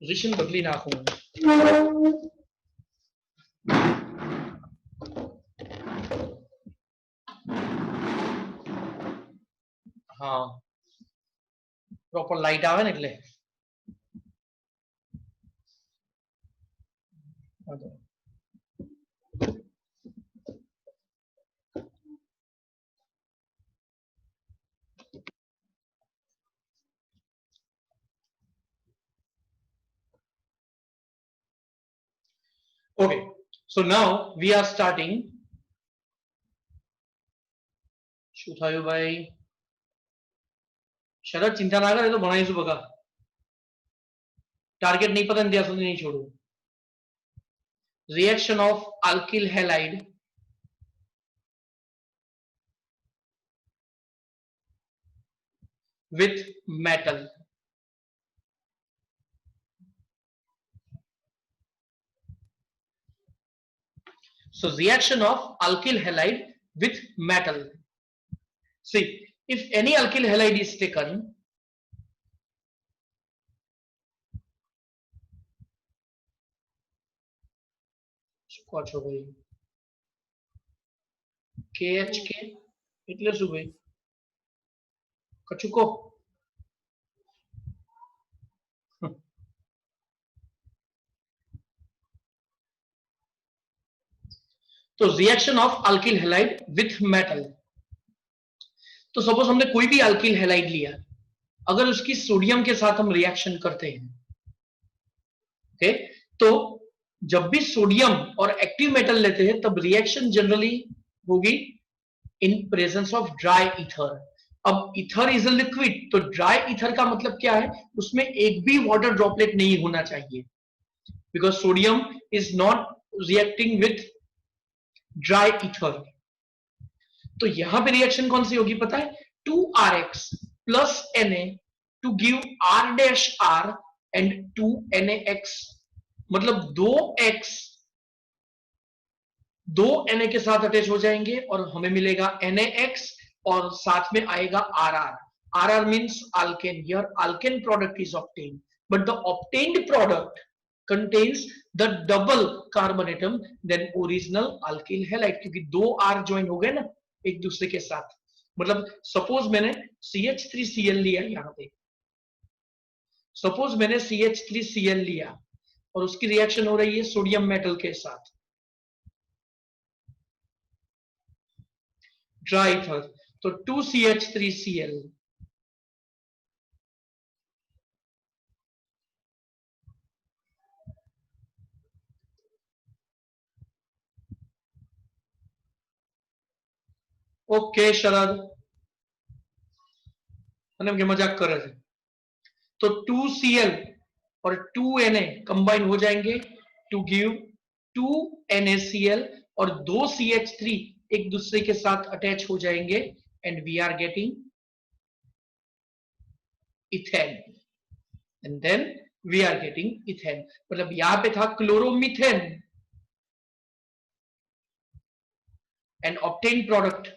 Position बदली नाखून। हाँ प्रॉपर लाइट आवे ने એટલે Okay, so now we are starting. શું થયું ભાઈ? શરદ ચિંતા ના કરે તો ભણાવીશું બકા. ટાર્ગેટ નહીં પતે ત્યાં સુધી નહીં છોડું. Reaction of alkyl halide with metal. So reaction of alkyl halide with metal. See, if any alkyl halide is taken, KHK એટલે શું ભાઈ? કચુકો. तो reaction of alkyl halide with metal. तो सपोज हमने कोई भी अल्किल हैलाइड लिया, अगर उसकी सोडियम के साथ हम रिएक्शन करते हैं, ओके, तो जब भी सोडियम और एक्टिव मेटल लेते हैं तब रिएक्शन जनरली होगी in presence of dry ether. अब ईथर इज अ लिक्विड, तो ड्राई ईथर का मतलब क्या है? उसमें एक भी वाटर ड्रॉपलेट नहीं होना चाहिए, because sodium is not reacting with dry ether. तो यहां पे रिएक्शन कौन सी होगी पता है? 2RX plus Na to give R dash R and 2NaX. मतलब 2X 2 Na के साथ अटैच हो जाएंगे और हमें मिलेगा NaX और साथ में आएगा RR. RR means alkane. Here alkane product is obtained, but the obtained product contains the double carbon atom than original alkyl halide, क्योंकि 2 R ज्वाइन हो गए ना एक दूसरे के साथ. मतलब सपोज मैंने CH3Cl लिया, यहां पे सपोज मैंने CH3Cl लिया और उसकी रिएक्शन हो रही है सोडियम मेटल के साथ, ड्राई ईथर, तो 2CH3Cl ओके शरद અને કે મજાક કરે છે. तो 2Cl और 2Na कंबाइन हो जाएंगे टू गिव 2NaCl और 2CH3 एक दूसरे के साथ अटैच हो जाएंगे and we are getting ethane and then we are getting ethane. मतलब यहां पे था chloromethane and obtain product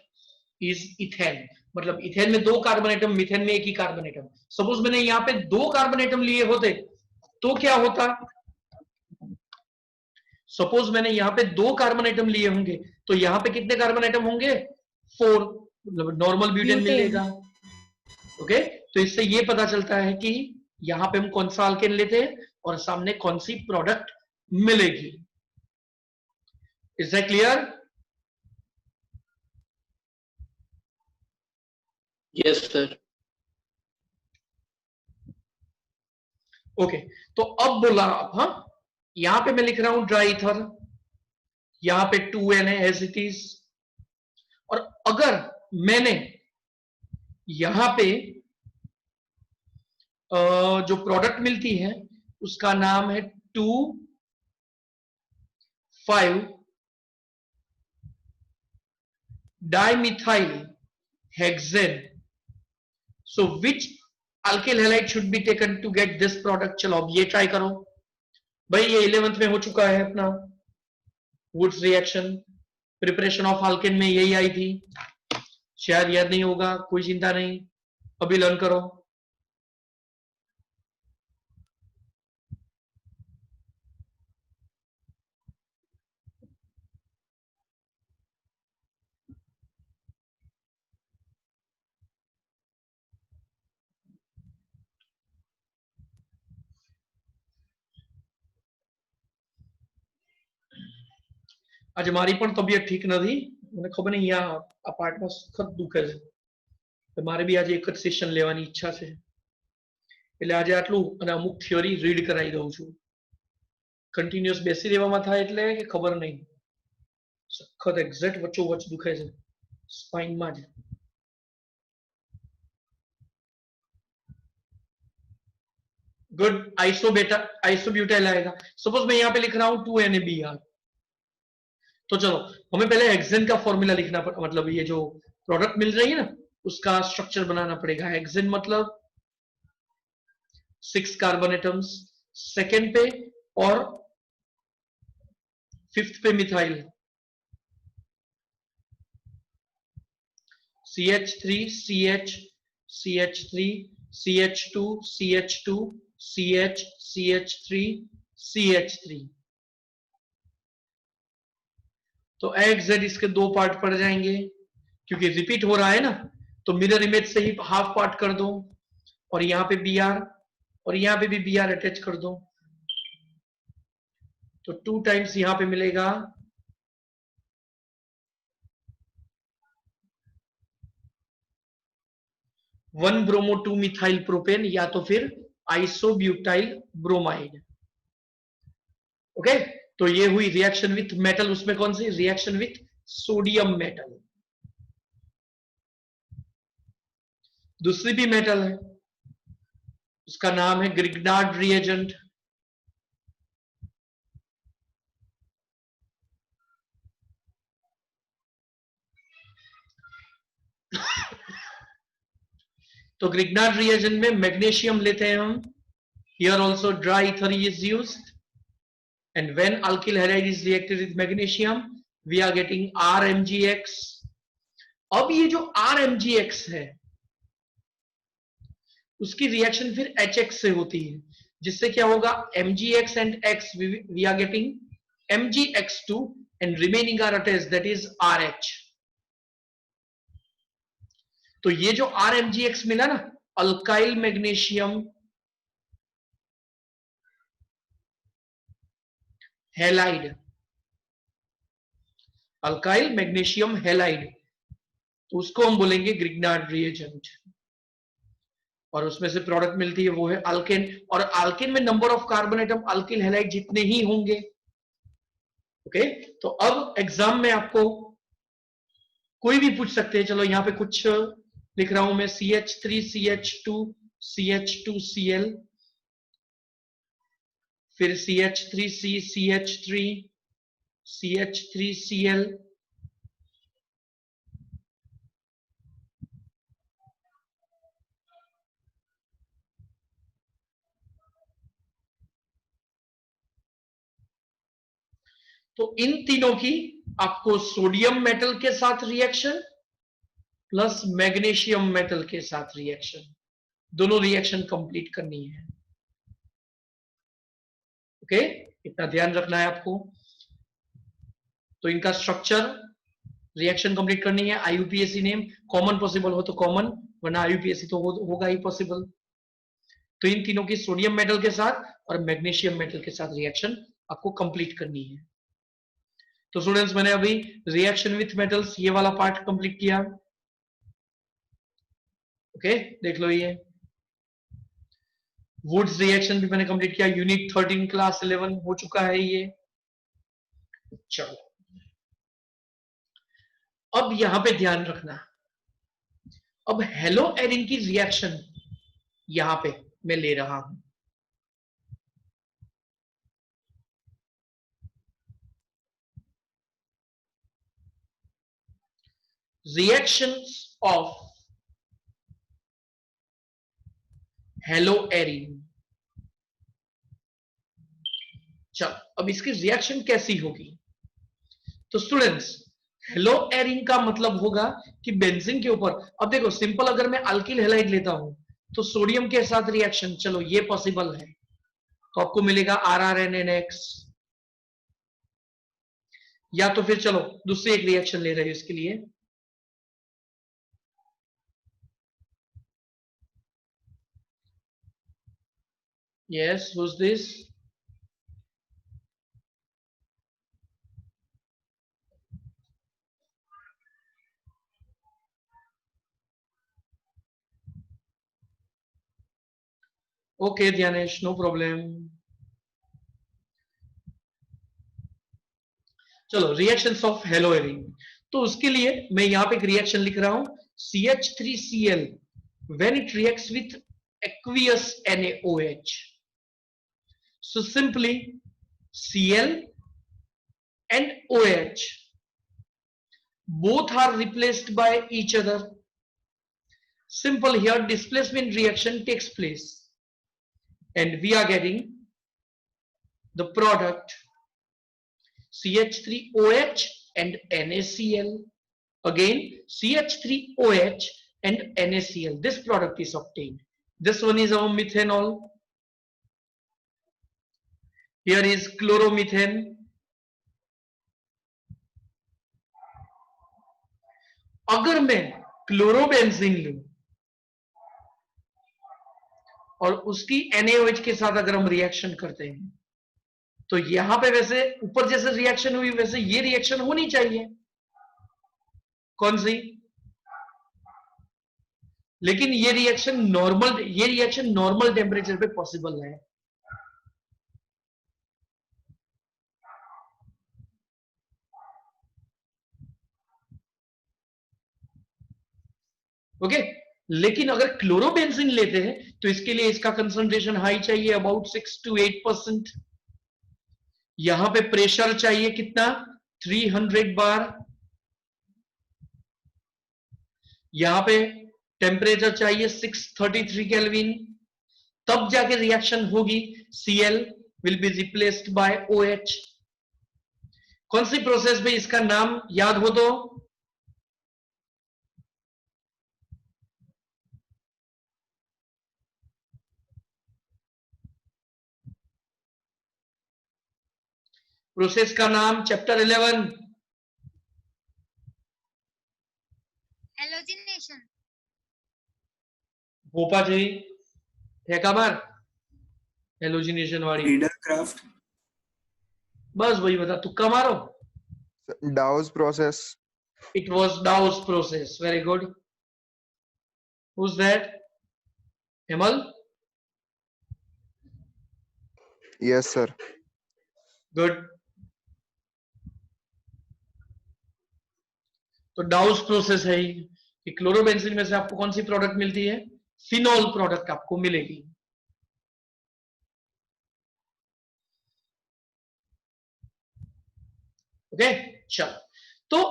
is ethane. मतलब इथेन में 2 कार्बन एटम, मिथेन में 1 ही कार्बन एटम. सपोज मैंने यहां पे 2 कार्बन एटम लिए होते तो क्या होता? सपोज मैंने यहां पे 2 कार्बन एटम लिए होंगे तो यहां पे कितने कार्बन एटम होंगे? 4. मतलब नॉर्मल ब्यूटेन मिलेगा. ओके, तो इससे ये पता चलता है कि यहां पे हम कौन सा अल्केन लेते हैं और सामने कौन सी प्रोडक्ट मिलेगी. Is that clear? Yes sir. Okay, तो अब बोला आप, हाँ यहां पे मैं लिख रहा हूं ड्राई ईथर, यहां पे 2Na एज इट इज. और अगर मैंने यहां पे जो प्रोडक्ट मिलती है उसका नाम है 2,5-dimethyl hexane. So which alkyl halide should be taken to get this product? चलो अब ये ट्राई करो भाई. ये 11th में हो चुका है अपना Wurtz reaction. Preparation of alkane में यही आई थी, शायद याद नहीं होगा, कोई चिंता नहीं, अभी लर्न करो. आज मारी पण तबियत ठीक नहीं, મને ખબર નહીં આ પાર્ટમાં સખત દુખે છે, મારે બી આજે એક જ સેશન લેવાની ઈચ્છા છે, એટલે આજે આટલું અને અમુક થિયરી રીડ કરાવી દઉં છું. કન્ટિન્યુઅસ બેસી રહેવામાં થાય એટલે કે ખબર નહીં, સખત એક્ઝેક્ટ વચ્ચોવચ્ચ દુખે છે સ્પાઇનમાં જ. गुड. आइसोब्यूटाइल आएगा. सपोज मैं यहाँ पे लिख रहा हूँ 2NaBr. तो चलो हमें पहले हेक्सेन का फॉर्मूला लिखना मतलब ये जो प्रोडक्ट मिल रही है ना उसका स्ट्रक्चर बनाना पड़ेगा. हेक्सेन मतलब 6 कार्बन एटम्स, सेकेंड पे और फिफ्थ पे methyl CH3 CH CH3 CH2 CH2 CH CH3 CH3. तो XZ इसके दो पार्ट पड़ जाएंगे क्योंकि रिपीट हो रहा है ना, तो मिरर इमेज से ही हाफ पार्ट कर दो और यहां पे Br और यहां पे भी Br अटैच कर दो, तो 2 टाइम्स यहां पे मिलेगा 1 ब्रोमो 2 मिथाइल प्रोपेन या तो फिर आइसोब्यूटाइल ब्रोमाइड. ओके, तो ये हुई रिएक्शन विथ मेटल. उसमें कौन सी रिएक्शन विथ सोडियम मेटल. दूसरी भी मेटल है, उसका नाम है ग्रिग्नार्ड रिएजेंट. तो ग्रिग्नार्ड रिएजेंट में मैग्नीशियम लेते हैं हम. Here also dry ether is used and when alkyl halide is reacted with magnesium we are getting RMgX. अब ये जो RMgX है उसकी रिएक्शन फिर HX से होती है, जिससे क्या होगा MgX and X we are getting MgX2 and remaining are attached, that is RH. तो ये जो RMgX मिला ना, alkyl magnesium halide, alkyl magnesium halide, तो उसको हम बोलेंगे ग्रिग्नार्ड रिएजेंट. और उसमें से प्रोडक्ट मिलती है वो है अल्केन. और अल्केन में number of carbon atom alkyl halide जितने ही होंगे. ओके, तो अब एग्जाम में आपको कोई भी पूछ सकते हैं. चलो यहां पे कुछ लिख रहा हूं मैं, CH3 CH2 CH2Cl, फिर CH3C CH3 CH3Cl, तो इन तीनों की आपको सोडियम मेटल के साथ रिएक्शन प्लस मैग्नीशियम मेटल के साथ रिएक्शन, दोनों रिएक्शन कंप्लीट करनी है. ओके, इतना ध्यान रखना है आपको. तो इनका स्ट्रक्चर रिएक्शन कंप्लीट करनी है. IUPAC नेम कॉमन पॉसिबल हो तो कॉमन, वरना IUPAC तो होगा ही पॉसिबल. तो इन तीनों की सोडियम मेटल के साथ और मैग्नीशियम मेटल के साथ रिएक्शन आपको कंप्लीट करनी है. तो स्टूडेंट्स मैंने अभी रिएक्शन विथ मेटल्स ये वाला पार्ट कंप्लीट किया. ओके, देख लो ये वुड्स रिएक्शन भी मैंने कंप्लीट किया. यूनिट 13 क्लास 11 हो चुका है ये. चलो अब यहां पे ध्यान रखना, अब हेलो एरिन की रिएक्शन यहां पे मैं ले रहा हूं. Reactions of hello Erin. चलो अब इसकी रिएक्शन कैसी होगी. तो स्टूडेंट्स हेलो एरिन का मतलब होगा कि बेंजीन के ऊपर, अब देखो सिंपल अगर मैं अल्किल हैलाइड लेता हूं तो सोडियम के साथ रिएक्शन, चलो ये पॉसिबल है, तो आपको मिलेगा RRNNX. या तो फिर चलो दूसरी एक रिएक्शन ले रहे हैं इसके लिए. Yes, who's this? Okay Dhyanesh, no problem. चलो रिएक्शंस ऑफ हेलोएरिन, तो उसके लिए मैं यहां पे एक रिएक्शन लिख रहा हूं, CH3Cl when it reacts with aqueous NaOH. So simply Cl and OH both are replaced by each other. Simple here, displacement reaction takes place and we are getting the product CH3OH and NaCl. Again CH3OH and NaCl, this product is obtained. This one is our methanol, here is chloromethane. अगर मैं chlorobenzene लूं और उसकी NaOH के साथ अगर हम reaction करते हैं तो यहां पे वैसे ऊपर जैसे रिएक्शन हुई वैसे ये रिएक्शन होनी चाहिए, कौन सी, लेकिन ये रिएक्शन नॉर्मल टेम्परेचर पे पॉसिबल है। ओके लेकिन अगर क्लोरोबेंजीन लेते हैं तो इसके लिए इसका कंसंट्रेशन हाई चाहिए, अबाउट 6 to 8%। यहां पे प्रेशर चाहिए कितना, 300 बार। यहां पे टेम्परेचर चाहिए 633 केल्विन, तब जाके रिएक्शन होगी, Cl will be replaced by OH। कौन सी प्रोसेस में इसका नाम याद हो तो, प्रोसेस का नाम चैप्टर 11, हेलोजिनेशन। भोपा जी है का बार हेलोजिनेशन वाली, हीडरक्राफ्ट, बस वही बता, तुक्का मारो। Dawes process. It was Dawes process, very good. Who's that? Hemal? Yes, sir. Good. तो डाउस प्रोसेस है कि क्लोरोबेंजीन में से आपको कौन सी प्रोडक्ट मिलती है, फिनॉल प्रोडक्ट आपको मिलेगी। ओके चलो, तो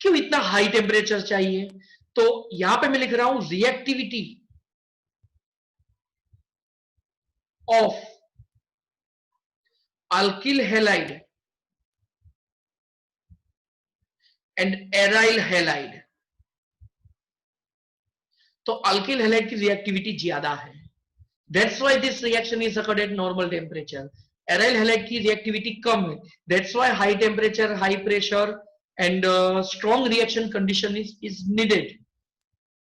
क्यों इतना हाई टेम्परेचर चाहिए, तो यहां पे मैं लिख रहा हूं reactivity of alkyl halide and aryl halide. तो अल्किल हैलाइड की रिएक्टिविटी ज्यादा है, that's why this reaction is occurred at normal temperature. Aryl halide की रिएक्टिविटी कम है, that's why high temperature, high pressure and strong reaction condition is needed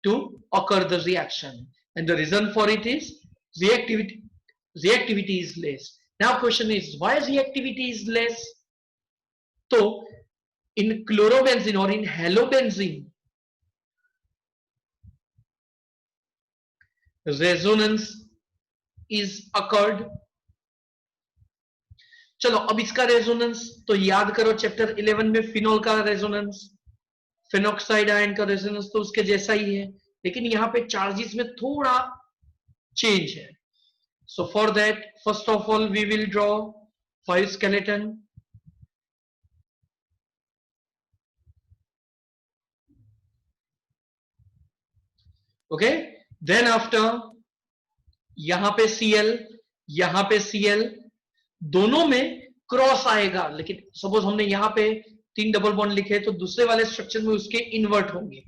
to occur the reaction, and the reason for it is reactivity is less. Now question is, why reactivity is less? So in chlorobenzene or in halobenzene, resonance is occurred. चलो अब इसका resonance तो याद करो, chapter 11 में phenol का resonance, phenoxide ion का resonance तो उसके जैसा ही है, लेकिन यहां पे चार्जेस में थोड़ा चेंज है। So for that first of all we will draw 5 skeleton. Okay then after यहां पे Cl, यहां पे Cl, दोनों में क्रॉस आएगा, लेकिन सपोज हमने यहां पे 3 डबल बॉन्ड लिखे तो दूसरे वाले स्ट्रक्चर में उसके इन्वर्ट होंगे।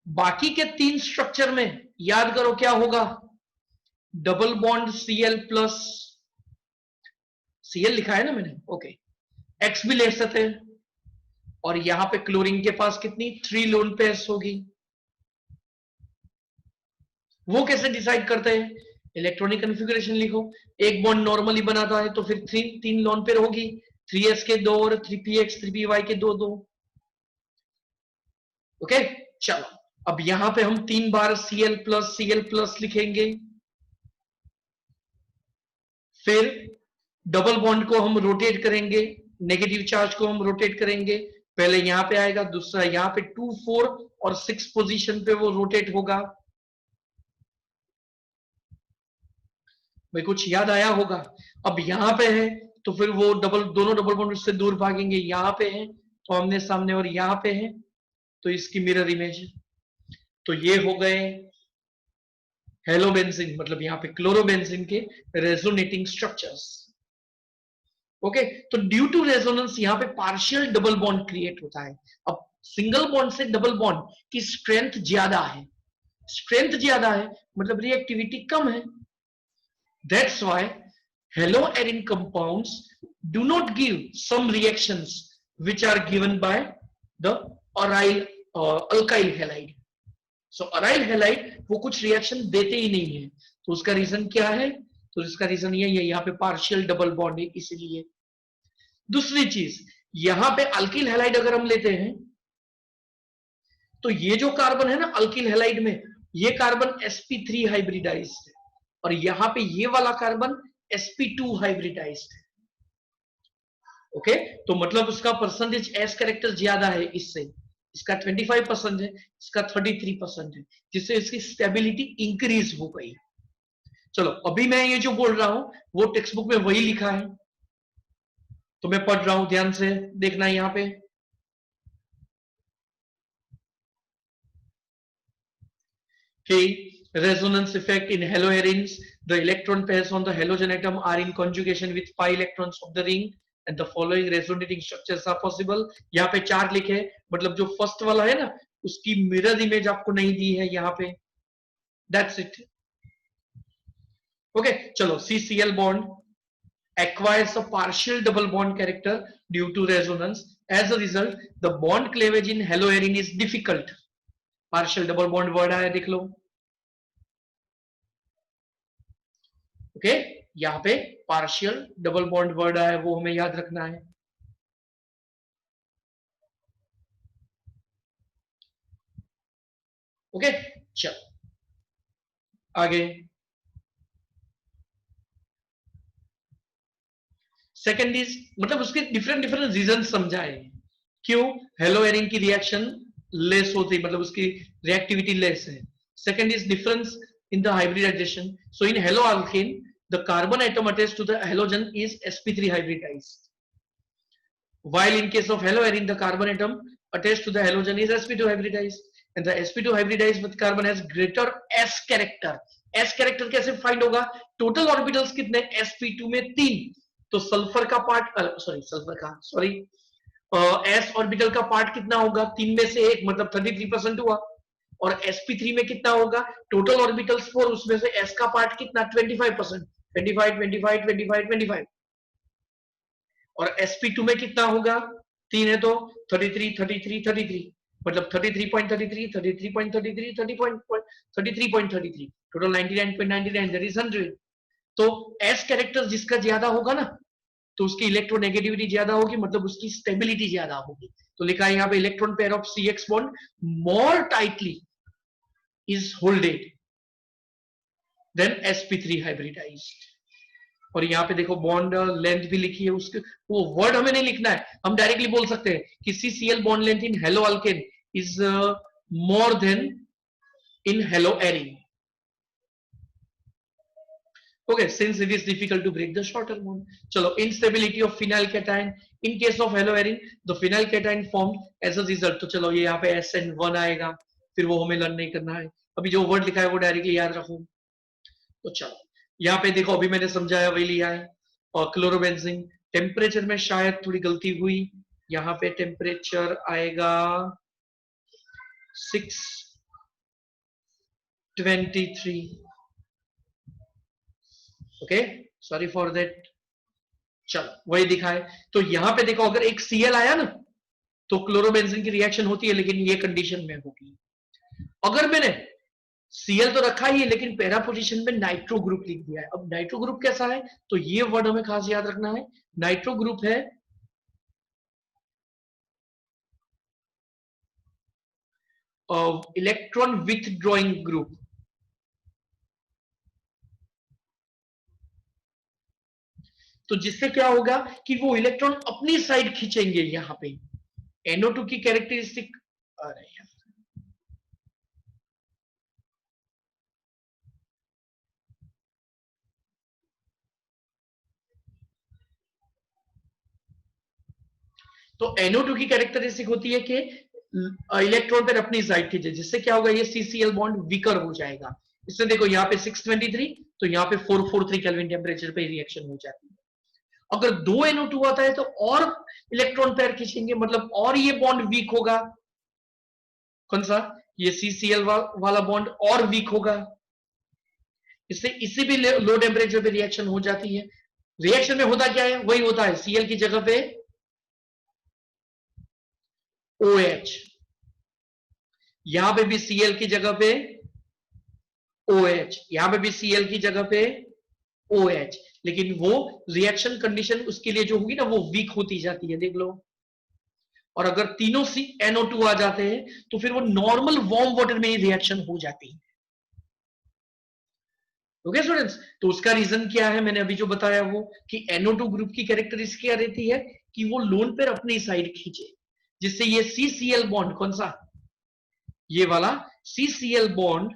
बाकी के 3 स्ट्रक्चर में याद करो क्या होगा, double bond Cl plus Cl लिखा है ना मैंने, ओके X भी ले सकते हैं, और यहां पे क्लोरीन के पास कितनी 3 लोन पेयर्स होगी। वो कैसे डिसाइड करते हैं, इलेक्ट्रॉनिक कन्फिगरेशन लिखो, एक बॉन्ड नॉर्मली बनाता है तो फिर 3 लोन पेयर होगी, 3s के 2 और 3px 3py के 2 2। ओके चलो अब यहां पे हम 3 बार Cl प्लस लिखेंगे, फिर डबल बॉन्ड को हम रोटेट करेंगे, नेगेटिव चार्ज को हम रोटेट करेंगे, पहले यहां पे आएगा, दूसरा यहां पे 2 4 और 6 पोजीशन पे वो रोटेट होगा। भाई कुछ याद आया होगा। अब यहां पे है तो फिर वो दोनों डबल बॉन्ड उससे दूर भागेंगे, यहां पे है तो आमने सामने, और यहां पे है तो इसकी मिरर इमेज। तो ये हो गए हेलोबेंजीन, मतलब यहां पे क्लोरोबेंजीन के रेजोनेटिंग स्ट्रक्चर्स। ओके, तो ड्यू टू रेजोनेंस यहां पे पार्शियल डबल बॉन्ड क्रिएट होता है। अब सिंगल बॉन्ड से डबल बॉन्ड की स्ट्रेंथ ज्यादा है, स्ट्रेंथ ज्यादा है मतलब रिएक्टिविटी कम है। That's why haloarin compounds do not give some reactions which are given by the aryl alkyl halide. So aryl halide वो कुछ रिएक्शन देते ही नहीं है, तो उसका रीजन क्या है? तो इसका रीजन यही है, यहाँ पे पार्शियल डबल बॉन्ड है इसलिए। दूसरी चीज, यहां पे अल्किल हैलाइड अगर हम लेते हैं तो ये जो कार्बन है ना अल्किल हैलाइड में, ये कार्बन sp3 हाइब्रिडाइज्ड है, और यहां पे ये वाला कार्बन sp2 हाइब्रिडाइज्ड है। ओके, तो मतलब उसका परसेंटेज एस कैरेक्टर ज्यादा है इससे, इसका 25% है, इसका 33% है, जिससे इसकी स्टेबिलिटी इंक्रीज हो गई। चलो अभी मैं ये जो बोल रहा हूं वो टेक्स्ट बुक में वही लिखा है, तो मैं पढ़ रहा हूं, ध्यान से देखना है यहां पे। Resonance effect in haloarines, the electron pairs on the halogen atom are in conjugation with pi electrons of the ring and the following resonating structures are possible। यहाँ पे 4 लिखे, मतलब जो फर्स्ट वाला है ना उसकी मिरर इमेज आपको नहीं दी है यहाँ पे। That's it. ओके, चलो CCl bond acquires a partial double bond character due to resonance. As a result, the bond cleavage in haloarine is difficult. Partial double bond word आया देख लो। ओके, यहां पे पार्शियल डबल बॉन्ड वर्ड आया, वो हमें याद रखना है। ओके, चलो आगे। सेकेंड इज, मतलब उसके डिफरेंट डिफरेंट रीजन समझाए क्यों हेलोएरिन की रिएक्शन लेस होती, मतलब उसकी रिएक्टिविटी लेस है। Second is difference in the hybridization. So in haloalkane, the carbon atom attached to the halogen is sp3 hybridized, while in case of haloarine, the carbon atom attached to the halogen is sp2 hybridized, and the sp2 hybridized with carbon has greater s character. s character कैसे find होगा? Total orbitals कितने? sp2 में 3, तो sulphur का part, sorry s orbital का part कितना होगा? 3 में से 1, मतलब 33% हुआ। और sp3 में कितना होगा? टोटल ऑर्बिटल्स 4, उसमें से s का पार्ट कितना? 25%, 25 25 25 25। और sp2 में कितना होगा? 3 है तो 33 33 33, मतलब 33.33 33.33 33.33, टोटल 99.99, दैट इज 100। तो s कैरेक्टर जिसका ज्यादा होगा ना तो उसकी इलेक्ट्रोनेगेटिविटी ज्यादा होगी, मतलब उसकी स्टेबिलिटी ज्यादा होगी। तो लिखा है यहाँ पे electron pair of CX bond more tightly is holded than sp3 hybridized। और यहाँ पे देखो बॉन्ड लेंथ भी लिखी है, उसके वो वर्ड हमें नहीं लिखना है, हम डायरेक्टली बोल सकते हैं कि CCl bond length in haloalkane is more than in haloarene. Okay, since it is difficult to break the shorter bond. चलो, instability of phenyl cation in case of haloarine, the phenyl cation formed as a result। तो चलो ये यहाँ पे SN1 आएगा, फिर वो हमें लर्न नहीं करना है, अभी जो वर्ड लिखा है वो डायरेक्टली याद रखो। तो चलो यहाँ पे देखो, अभी मैंने समझाया वही लिया है। और क्लोरोबेंजीन टेम्परेचर में शायद थोड़ी गलती हुई, यहाँ पे टेम्परेचर आएगा 623। Okay, sorry for that. चलो वही दिखाए, तो यहां पे देखो अगर एक Cl आया ना तो क्लोरोबेंजीन की रिएक्शन होती है, लेकिन ये कंडीशन में होगी। अगर मैंने Cl तो रखा ही है लेकिन पैरा पोजीशन में नाइट्रो ग्रुप लिख दिया है। अब नाइट्रो ग्रुप कैसा है, तो ये वर्ड हमें खास याद रखना है। नाइट्रो ग्रुप है इलेक्ट्रॉन विथड्रॉइंग ग्रुप, तो जिससे क्या होगा कि वो इलेक्ट्रॉन अपनी साइड खींचेंगे। यहां पे NO2 की कैरेक्टरिस्टिक, अरे यार, तो NO2 की कैरेक्टरिस्टिक होती है कि इलेक्ट्रॉन पर अपनी साइड खींचे, जिससे क्या होगा, ये CCl बॉन्ड वीकर हो जाएगा। इससे देखो यहाँ पे 623, तो यहाँ पे 443 केल्विन टेम्परेचर पे रिएक्शन हो जाती है। अगर 2 NO2 आता है तो और इलेक्ट्रॉन पैर खींचेंगे, मतलब और ये बॉन्ड वीक होगा। कौन सा? ये CCl वाला बॉन्ड और वीक होगा। इससे इसी भी लो टेम्परेचर पे रिएक्शन हो जाती है। रिएक्शन में होता क्या है? वही होता है, Cl की जगह पे OH, यहां पे भी Cl की जगह पे OH, यहां पे भी Cl की जगह पे OH, लेकिन वो रिएक्शन कंडीशन उसके लिए जो होगी ना, वो वीक होती जाती है, देख लो। और अगर तीनों NO2 आ जाते हैं तो फिर वो नॉर्मल वार्म वाटर में ही रिएक्शन हो जाती है। ओके स्टूडेंट्स, तो उसका रीजन क्या है? मैंने अभी जो बताया वो कि NO2 ग्रुप की कैरेक्टरिस्टिक क्या रहती है कि वो लोन पेयर अपनी साइड खींचे, जिससे ये CCl बॉन्ड, कौन सा? ये वाला CCl बॉन्ड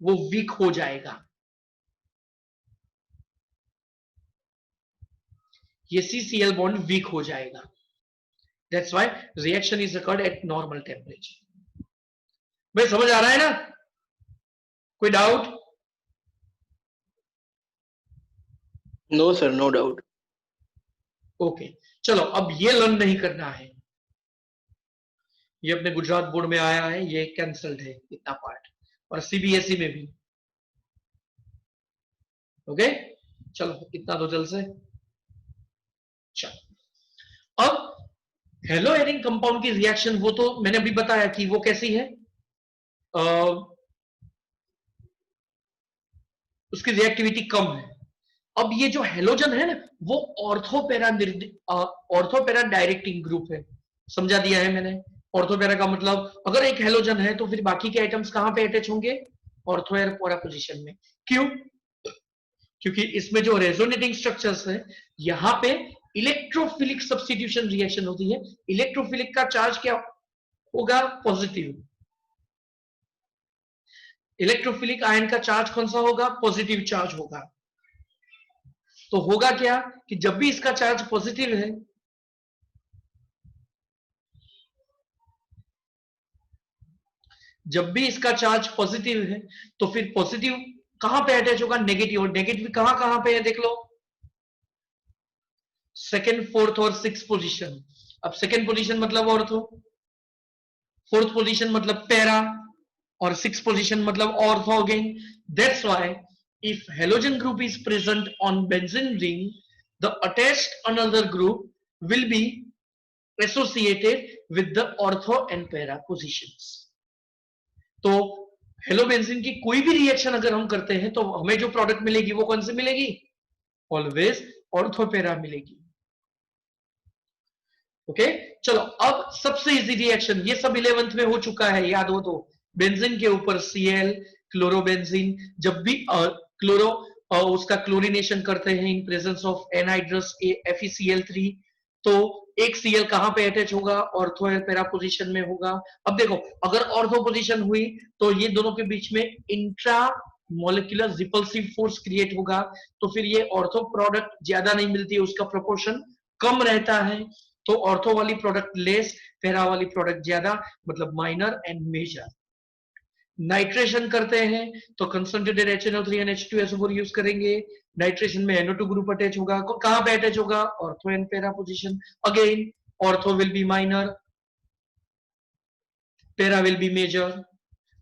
वो वीक हो जाएगा। ये CCl बॉन्ड वीक हो जाएगा। That's why reaction is occurred at normal temperature. भाई समझ आ रहा है ना? कोई doubt? No sir, no doubt. Okay, चलो अब ये लर्न नहीं करना है, ये अपने गुजरात बोर्ड में आया है, ये कैंसल्ड है इतना पार्ट, और CBSE में भी। ओके, चलो इतना तो जल्द से। चलो अब हेलो एरिंग कंपाउंड की रिएक्शन, वो तो मैंने अभी बताया कि वो कैसी है, उसकी रिएक्टिविटी कम है। अब ये जो हेलोजन है ना, वो ऑर्थोपेरा डायरेक्टिंग ग्रुप है। समझा दिया है मैंने। ऑर्थोपेरा का मतलब अगर एक हेलोजन है तो फिर बाकी के आइटम्स कहां पे अटैच होंगे? ऑर्थोएरा पोजीशन में। क्यों? क्योंकि इसमें जो रेजोनेटिंग स्ट्रक्चर्स है, यहां पे इलेक्ट्रोफिलिक सब्स्टिट्यूशन रिएक्शन होती है। इलेक्ट्रोफिलिक का चार्ज क्या होगा? पॉजिटिव। इलेक्ट्रोफिलिक आयन का चार्ज कौन सा होगा? पॉजिटिव चार्ज होगा। तो होगा क्या कि जब भी इसका चार्ज पॉजिटिव है, जब भी इसका चार्ज पॉजिटिव है, तो फिर पॉजिटिव कहां पे अटैच होगा? नेगेटिव। और नेगेटिव कहां कहां पे है देख लो, सेकेंड, फोर्थ और सिक्स पोजीशन। अब सेकेंड पोजीशन मतलब ऑर्थो, फोर्थ पोजीशन मतलब पैरा, और सिक्स पोजीशन मतलब ortho again. That's why if halogen group is present on benzene ring, the attached another group will be associated with the ortho and para positions. तो हेलोबेंजीन की कोई भी reaction अगर हम करते हैं तो हमें जो प्रोडक्ट मिलेगी वो कौन सी मिलेगी? ऑलवेज ऑर्थोपेरा मिलेगी। ओके, चलो अब सबसे इजी रिएक्शन, ये सब 11th में हो चुका है, याद हो तो। बेंजीन के ऊपर Cl, क्लोरोबेंजीन, जब भी क्लोरो उसका क्लोरीनेशन करते हैं in presence of anhydrous FeCl3, तो एक Cl कहां पे अटैच होगा? ऑर्थो पैरा पोजीशन में होगा। अब देखो, अगर ऑर्थो पोजीशन हुई तो ये दोनों के बीच में intra molecular repulsive force create होगा, तो फिर ये ऑर्थो प्रोडक्ट ज्यादा नहीं मिलती है, उसका प्रोपोर्शन कम रहता है। तो ऑर्थो वाली प्रोडक्ट लेस, पैरा वाली प्रोडक्ट ज्यादा, मतलब माइनर एंड मेजर। नाइट्रेशन करते हैं तो concentrated HNO3 and H2SO4 use करेंगे। नाइट्रेशन में NO2 ग्रुप अटैच होगा, कहां पे अटैच होगा? Ortho and para position. Again ortho will be minor, para will be major.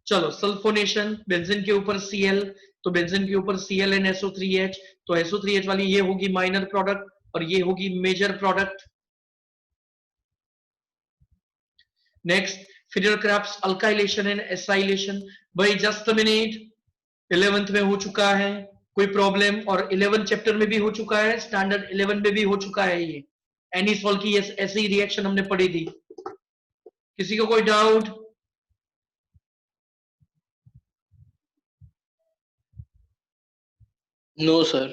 चलो सल्फोनेशन, बेंजीन के ऊपर Cl, तो बेंजीन के ऊपर Cl and SO3H, तो SO3H वाली ये होगी माइनर प्रोडक्ट और ये होगी major product. Next, Friedel-Crafts alkylation and acylation. भाई जस्ट अ मिनट, 11th में हो चुका है, कोई प्रॉब्लम? और 11 चैप्टर में भी हो चुका है, स्टैंडर्ड 11 में भी हो चुका है ये। एनीसॉल की ऐसी रिएक्शन हमने पढ़ी थी। किसी को कोई डाउट? No, sir.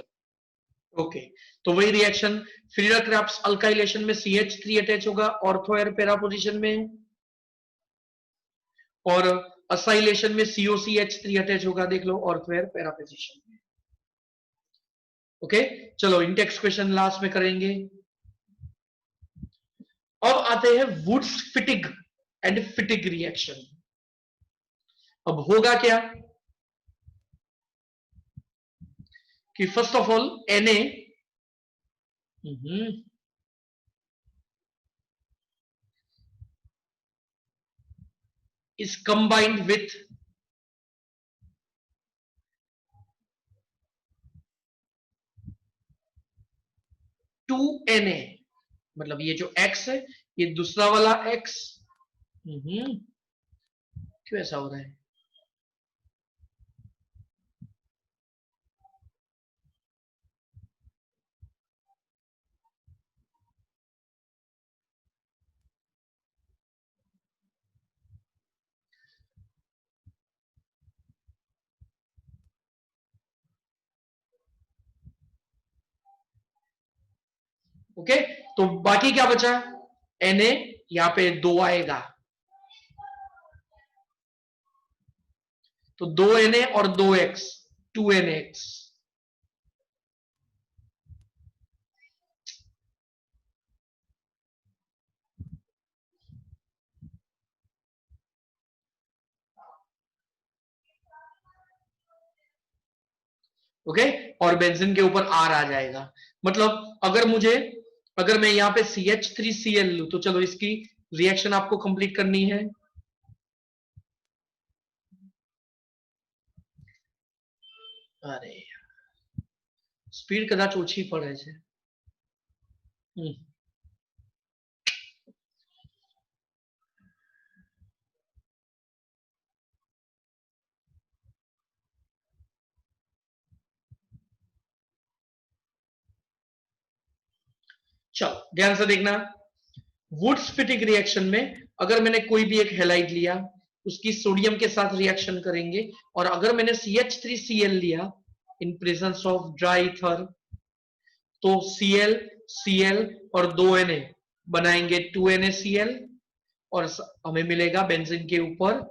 ओके, तो वही रिएक्शन फ्रीडा क्राफ्ट्स अल्काइलेशन में CH3 अटैच होगा ऑर्थो एयर पैरा पोजीशन में, और असाइलेशन में COCH3 अटैच होगा, देख लो, ऑर्थो एयर पैरा पोजीशन में। ओके, चलो इंटेक्स क्वेश्चन लास्ट में करेंगे। अब आते हैं वुड्स फिटिग एंड फिटिग रिएक्शन। अब होगा क्या कि first of all Na is combined with 2Na, मतलब ये जो X है, ये दूसरा वाला X, क्यों ऐसा हो रहा है? ओके, तो बाकी क्या बचा? Na, यहां पे 2 आएगा, तो 2Na और 2X, 2NX। ओके, और बेंजीन के ऊपर R आ जाएगा। मतलब अगर मैं यहां पे CH3Cl लूं, तो चलो इसकी रिएक्शन आपको कंप्लीट करनी है। अरे स्पीड कदाच ઓછી પડે છે। चलो ध्यान से देखना, वुड्स फिटिग रिएक्शन में अगर मैंने कोई भी एक हैलाइड लिया, उसकी सोडियम के साथ रिएक्शन करेंगे, और अगर मैंने CH3Cl लिया in presence of dry ether, तो Cl Cl और 2Na बनाएंगे 2NaCl, और हमें मिलेगा बेंजीन के ऊपर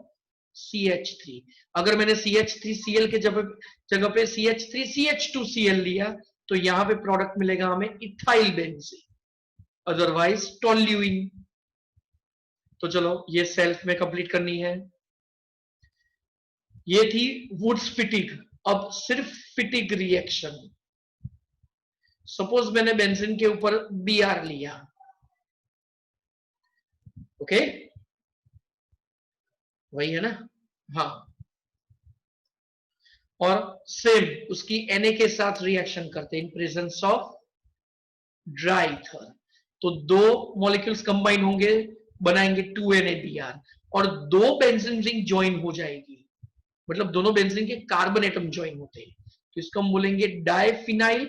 CH3। अगर मैंने CH3Cl के जगह पे CH3CH2Cl लिया, तो यहां पे प्रोडक्ट मिलेगा हमें इथाइल बेंजीन, अदरवाइज टोल्यूइन। तो चलो ये सेल्फ में कंप्लीट करनी है। ये थी वुड्स फिटिग। अब सिर्फ फिटिग रिएक्शन। सपोज मैंने बेंजीन के ऊपर Br लिया, ओके, वही है ना, हाँ, और सेम उसकी Na के साथ रिएक्शन करते हैं in presence of dry ether, तो 2 मॉलिक्यूल्स कंबाइन होंगे, बनाएंगे 2NaBr, और 2 बेंजीन रिंग ज्वाइन हो जाएगी, मतलब दोनों बेंजीन के कार्बन एटम ज्वाइन होते हैं, तो इसको हम बोलेंगे डाइफिनाइल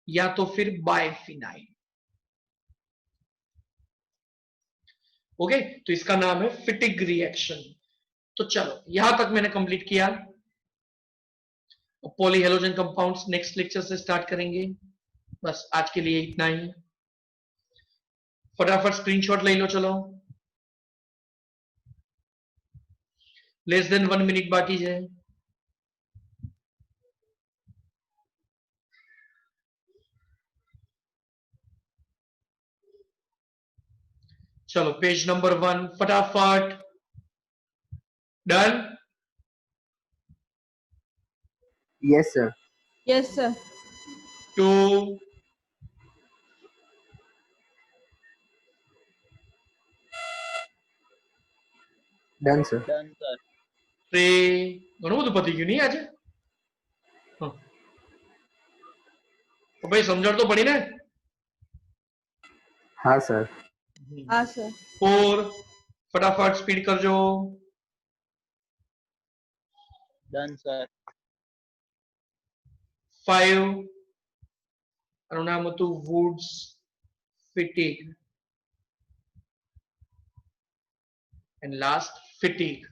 या तो फिर बाइफिनाइल। ओके, तो इसका नाम है फिटिग रिएक्शन। तो चलो यहां तक मैंने कंप्लीट किया। पॉलीहेलोजन कंपाउंड्स नेक्स्ट लेक्चर से स्टार्ट करेंगे। बस आज के लिए इतना ही। फटाफट स्क्रीनशॉट ले लो, चलो, लेस देन 1 मिनट बाकी है। चलो पेज नंबर 1 फटाफट। Done? Yes, sir. Yes, sir. 2, Done, sir. Done, sir. 3, ઘણું બધું પતી ગયું નહીં આજે? તો ભાઈ સમજણ તો પડી ને? हाँ, sir. Ah, sir. 4, फटाफट स्पीड करजो। Done, sir. 5, આનું નામ હતું woods fitting. and last fatigue.